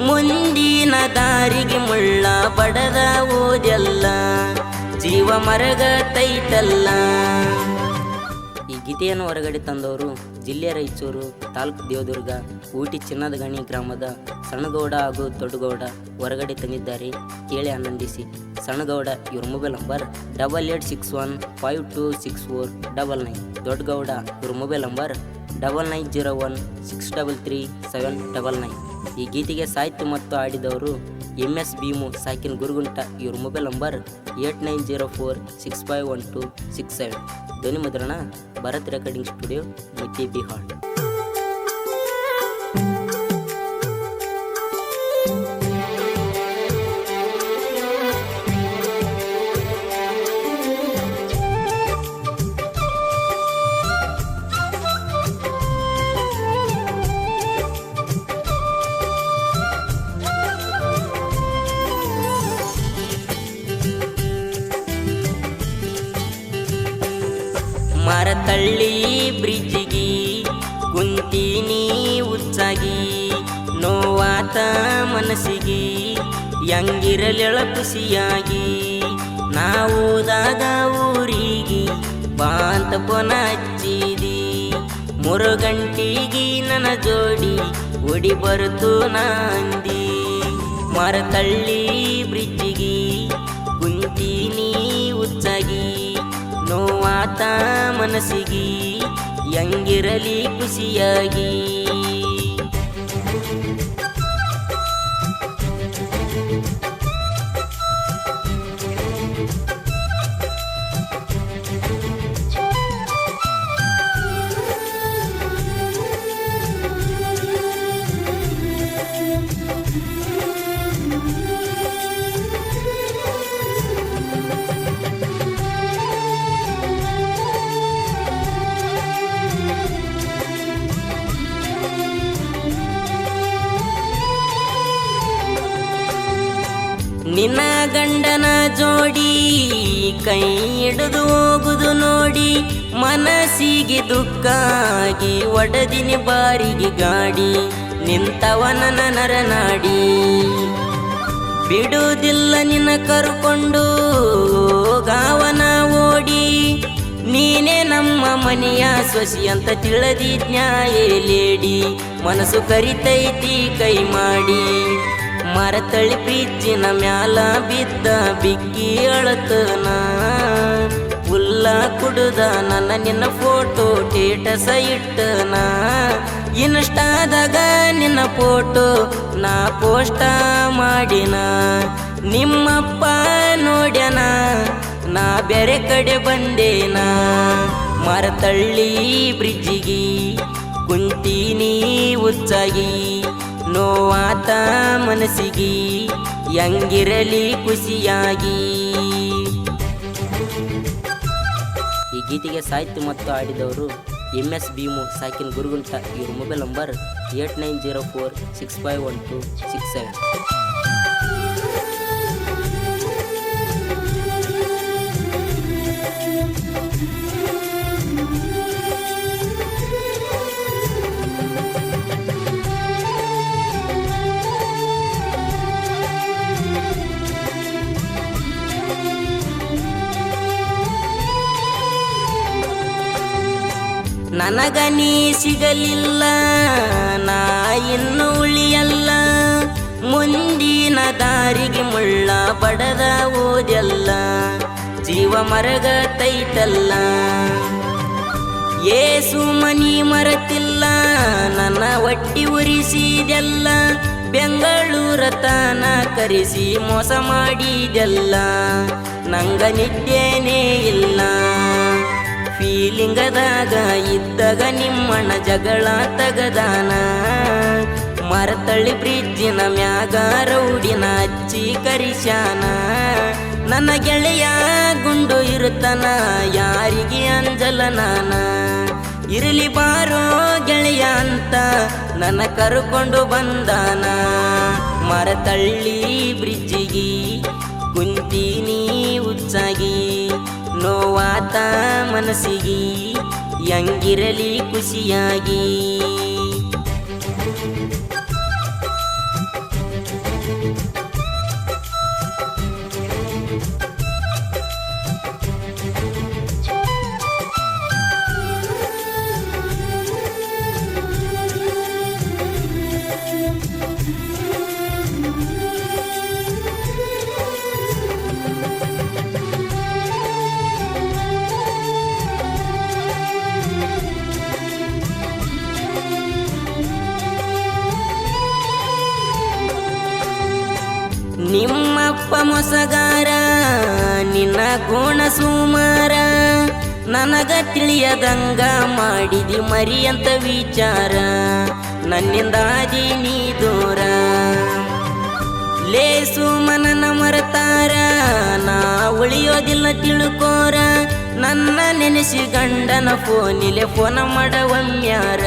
ಮುಂದಿನ ದಾರಿಗೆ ಮುಳ್ಳ ಬಡದ ಓದೆಲ್ಲ ಜೀವ ಮರಗತೈತಲ್ಲ. ಈ ಗೀತೆಯನ್ನು ಹೊರಗಡೆ ತಂದವರು ಜಿಲ್ಲೆ ರಾಯಚೂರು, ತಾಲೂಕು ದೇವದುರ್ಗ, ಊಟಿ ಚಿನ್ನದ ಗಣಿ ಗ್ರಾಮದ ಸಣ್ಣಗೌಡ ಹಾಗೂ ದೊಡ್ಡಗೌಡ ಹೊರಗಡೆ ತಂದಿದ್ದಾರೆ. ಕೇಳಿ ಆನಂದಿಸಿ. ಸಣ್ಣಗೌಡ ಇವ್ರ ಮೊಬೈಲ್ ನಂಬರ್ 8861526499. ದೊಡ್ಡಗೌಡ ಇವ್ರ ಮೊಬೈಲ್ ನಂಬರ್ 9901633799. ಈ ಗೀತೆಗೆ ಸಾಹಿತ್ಯ ಮತ್ತು ಆಡಿದವರು MS ಭೀಮು ಸಾಕಿನ್ ಗುರುಗುಂಟ. ಇವ್ರ ಮೊಬೈಲ್ ನಂಬರ್ 8904651267. ಧ್ವನಿ ಮುದ್ರಣ ಭಾರತ್ ರೆಕಾರ್ಡಿಂಗ್ ಸ್ಟುಡಿಯೋ, ಮುತ್ತಿ ಬಿಹಾರ್. ಮರತಳ್ಳಿ ಬ್ರಿಡ್ಜಿಗಿ ಕುಂತೀನಿ ಹುಚ್ಚಾಗಿ, ನೋವಾತ ಮನಸ್ಸಿಗೆ ಹೆಂಗಿರಲೆಳ ಖುಷಿಯಾಗಿ. ನಾವುದಾಗ ಊರಿಗೆ ಬಾಂತ ಪೊನ ಹಚ್ಚಿದಿ, 3 ಗಂಟೆಗೆ ನನ್ನ ಜೋಡಿ ಓಡಿ ಬರ್ತು ನಂದಿ. ಮರತಳ್ಳಿ ಬ್ರಿಡ್ಜಿಗಿ ಕುಂತೀನಿ ಹುಚ್ಚಾಗಿ, ನೋವಾತ ಮನಸ್ಸಿಗೆ ಹೆಂಗಿರಲಿ ಖುಷಿಯಾಗಿ. ನಿನ್ನ ಗಂಡನ ಜೋಡಿ ಕೈ ಹಿಡಿದು ಹೋಗುದು ನೋಡಿ, ಮನಸ್ಸಿಗೆ ದುಃಖಾಗಿ ಒಡದಿನಿ ಬಾರಿಗೆ ಗಾಡಿ. ನಿಂತವನ ನರನಾಡಿ ಬಿಡುವುದಿಲ್ಲ ನಿನ್ನ ಕರ್ಕೊಂಡು ಗಾವನ ಓಡಿ. ನೀನೇ ನಮ್ಮ ಮನೆಯ ಸೊಸಿ ಅಂತ ತಿಳಿದಿದ್ನ್ಯಾಯೇಲೇಡಿ, ಮನಸ್ಸು ಕರಿತೈತಿ ಕೈ ಮಾಡಿ. ಮರತಳಿ ಬ್ರಿಡ್ಜಿನ ಮ್ಯಾಲ ಬಿದ್ದ ಬಿಕ್ಕಿ ಅಳತನ, ಹುಲ್ಲ ಕುಡುದ ನನ್ನ ನಿನ್ನ ಫೋಟೋ ಟೇಟಸ ಇಟ್ಟನ. ಇನ್ಸ್ಟಾದಾಗ ನಿನ್ನ ಫೋಟೋ ನಾ ಪೋಸ್ಟ ಮಾಡಿನ, ನಿಮ್ಮಪ್ಪ ನೋಡ್ಯಾನ ನಾ ಬೇರೆ ಕಡೆ ಬಂದೇನ. ಮರತಳ್ಳಿ ಬ್ರಿಡ್ಜಿಗಿ ಕುಂತೀನಿ ಹುಚ್ಚಾಗಿ, ನೋವಾತ ಮನಸ್ಸಿಗೆ ಹೆಂಗಿರಲಿ ಖುಷಿಯಾಗಿ. ಈ ಗೀತೆಗೆ ಸಾಹಿತ್ಯ ಮತ್ತು ಆಡಿದವರು MS ಭೀಮು ಸಾಕಿನ್ ಗುರುಗುಂಟ. ಇವ್ರ ಮೊಬೈಲ್ ನಂಬರ್ 8904651267. ನನಗ ನೀ ಸಿಗಲಿಲ್ಲ ನಾ ಇನ್ನು ಉಳಿಯಲ್ಲ, ಮುಂದಿನ ದಾರಿಗೆ ಮುಳ್ಳ ಬಡದ ಓದೆಲ್ಲ ಜೀವ ಮರಗತೈತಲ್ಲ. ಏಸು ಮನಿ ಮರತಿಲ್ಲ ನನ್ನ ಒಟ್ಟಿ ಉರಿಸಿದೆಲ್ಲ, ಬೆಂಗಳೂರ ತನ ಕರೆಸಿ ಮೋಸ ಮಾಡಿದೆಲ್ಲ. ನಂಗ ನಿದ್ದೇನೇ ಇಲ್ಲ ಫೀಲಿಂಗದಾಗ ಇದ್ದಾಗ ನಿಮ್ಮಣ್ಣ ಜಗಳ ತಗದಾನ. ಮರತಳ್ಳಿ ಬ್ರಿಡ್ಜಿನ ಮ್ಯಾಗ ರೌಡಿನ ಹಚ್ಚಿ ಕರಿಶಾನ. ನನ್ನ ಗೆಳೆಯ ಗುಂಡು ಇರುತ್ತಾನ ಯಾರಿಗೆ ಅಂಜಲ ನಾನ. ಇರಲಿ ಬಾರೋ ಗೆಳೆಯ ಅಂತ ನನ್ನ ಕರ್ಕೊಂಡು ಬಂದಾನ. ಮರತಳ್ಳಿ ಬ್ರಿಡ್ಜಿಗಿ ಕುಂತೀನಿ ಹುಚ್ಚಾಗಿ, ನೋವಾತ ಮನಸ್ಸಿಗೆ ಹೆಂಗಿರಲಿ ಖುಷಿಯಾಗಿ. ನಿಮ್ಮಪ್ಪ ಮೊಸಗಾರ ನಿನ್ನ ಗುಣ ಸುಮಾರ ನನಗ ತಿಳಿಯದಂಗ ಮಾಡಿದಿ ಮರಿ ಅಂತ ವಿಚಾರ ನನ್ನಿಂದಾದಿ ನೀ ದೂರ ಲೇಸು ಮನನ ಮರತಾರ ನಾ ಉಳಿಯೋದಿಲ್ಲ ತಿಳ್ಕೋರ ನನ್ನ ನೆನೆಸಿ ಗಂಡನ ಫೋನಿಲೆ ಫೋನ ಮಾಡವಮ್ಯಾರ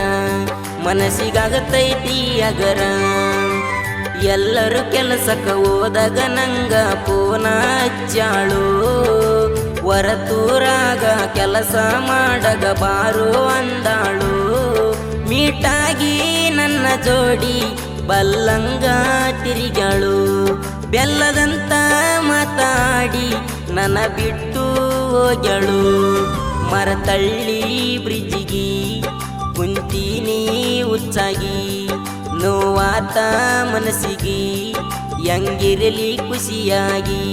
ಮನಸ್ಸಿಗಾಗತೈತಿ ಅಗರ ಎಲ್ಲರೂ ಕೆಲಸಕ್ಕ ಹೋದಾಗ ನಂಗ ಫೋನ ಹಚ್ಚಾಳು ಹೊರತೂರಾಗ ಕೆಲಸ ಮಾಡಗ ಬಾರೋ ಅಂದಾಳು ಮೀಟಾಗಿ ನನ್ನ ಜೋಡಿ ಬಲ್ಲಂಗ ತಿರುಗಾಳು ಬೆಲ್ಲದಂತ ಮಾತಾಡಿ ನನ್ನ ಬಿಟ್ಟು ಹೋಗ್ಯಾಳು ಮರತಳ್ಳಿ ಬ್ರಿಡ್ಜಿಗಿ ಕುಂತೀನಿ ಹುಚ್ಚಾಗಿ ನೋವಾತ ಮನಸ್ಸಿಗೆ ಹೆಂಗಿರಲಿ ಖುಷಿಯಾಗಿ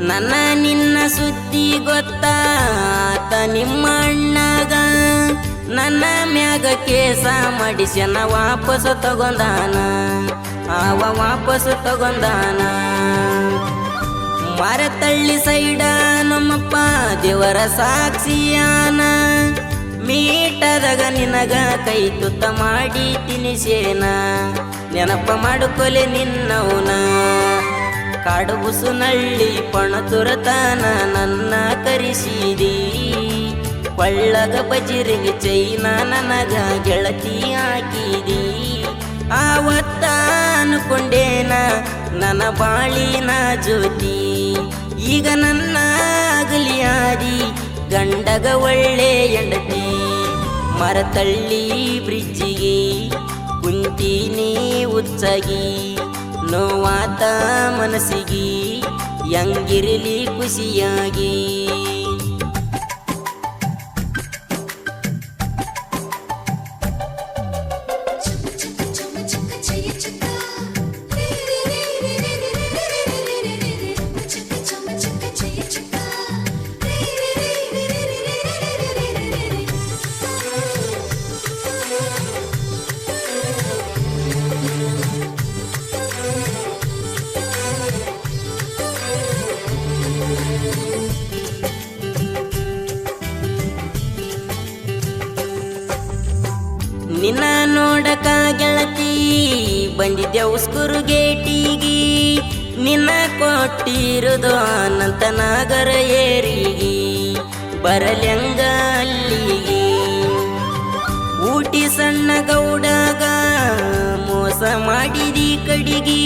ನನ್ನ ನಿನ್ನ ಸುದ್ದಿ ಗೊತ್ತಾತ ನಿಮ್ಮ ಅಣ್ಣಗ ನನ್ನ ಮ್ಯಾಗ ಕೇಸ ಮಾಡಿಸ್ಯಾನ ವಾಪಸ್ ತಗೊಂಡಾನ ಅವ ವಾಪಸ್ ತಗೊಂಡಾನ ಮರತಳ್ಳಿ ಸೈಡ ನಮ್ಮಪ್ಪ ದೇವರ ಸಾಕ್ಷಿಯಾನ ಮೀಟದಾಗ ನಿನಗ ಕೈ ತುತ್ತ ಮಾಡಿ ತಿನಿಸೇನ ನೆನಪ ಮಾಡಿಕೊಲೆ ನಿನ್ನವನ ಕಾಡುಬುಸು ನಳ್ಳಿ ಪಣತುರತಾನ ನನ್ನ ಕರಿಸಿದಿ ಕೊಳ್ಳಗ ಬಜಿರಿಗೆ ಚೈನ ನನಗ ಗೆಳತಿ ಹಾಕಿದಿ ಆವತ್ತ ಅನ್ಕೊಂಡೇನ ನನ್ನ ಬಾಳಿನ ಜ್ಯೋತಿ ಈಗ ನನ್ನ ಅಗಲಿಯಾದಿ ಗಂಡಗ ಒಳ್ಳೆ ಹೆಂಡತಿ ಮರತಳ್ಳಿ ಬ್ರಿಡ್ಜಿಗೆ ಕುಂತೀನಿ ಹುಚ್ಚಾಗಿ ನೋವಾತ ಮನಸ್ಸಿಗೆ ಹೆಂಗಿರಲಿ ಖುಷಿಯಾಗಿ ನಿನ್ನ ನೋಡಕ ಗೆಳತಿ ಬಂದಿದ್ದೆ ಉಸ್ಕುರು ಗೇಟಿಗಿ ನಿನ್ನ ಕೊಟ್ಟಿರುದು ಅನಂತ ನಾಗರ ಏರಿಗಿ ಬರಲ್ಯಂಗ ಅಲ್ಲಿಗಿ ಊಟಿ ಸಣ್ಣ ಗೌಡಗ ಮೋಸ ಮಾಡಿದಿ ಕಡಿಗಿ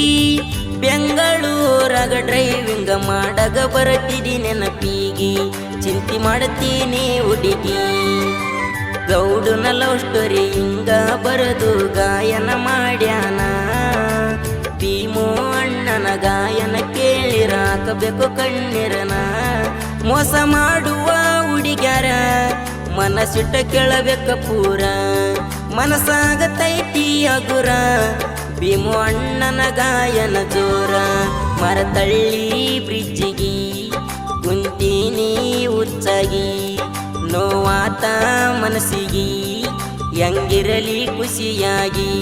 ಬೆಂಗಳೂರಾಗ ಡ್ರೈವಿಂಗ ಮಾಡಗ ಬರತಿದಿ ನೆನಪಿಗಿ ಚಿಂತೆ ಮಾಡ್ತೀನಿ ಹುಡುಗಿ ಗೌಡನ ಲವ್ ಸ್ಟೋರಿ ಹಿಂಗ ಬರೆದು ಗಾಯನ ಮಾಡ್ಯಾನ ಭೀಮು ಅಣ್ಣನ ಗಾಯನ ಕೇಳಿರಾಕಬೇಕು ಕಣ್ಣಿರನ ಮೋಸ ಮಾಡುವ ಹುಡುಗ್ಯಾರ ಮನಸ್ಸಿಟ್ಟ ಕೇಳಬೇಕ ಪೂರ ಮನಸ್ಸಾಗತೈತಿ ಅಗುರ ಭೀಮು ಅಣ್ಣನ ಗಾಯನ ಜೋರ ಮರತಳ್ಳಿ ಬ್ರಿಡ್ಜಿಗಿ ಕುಂತೀನಿ ಹುಚ್ಚಾಗಿ ನೋವಾತ ಮನಸ್ಸಿಗೆ ಹೆಂಗಿರಲಿ ಖುಷಿಯಾಗಿ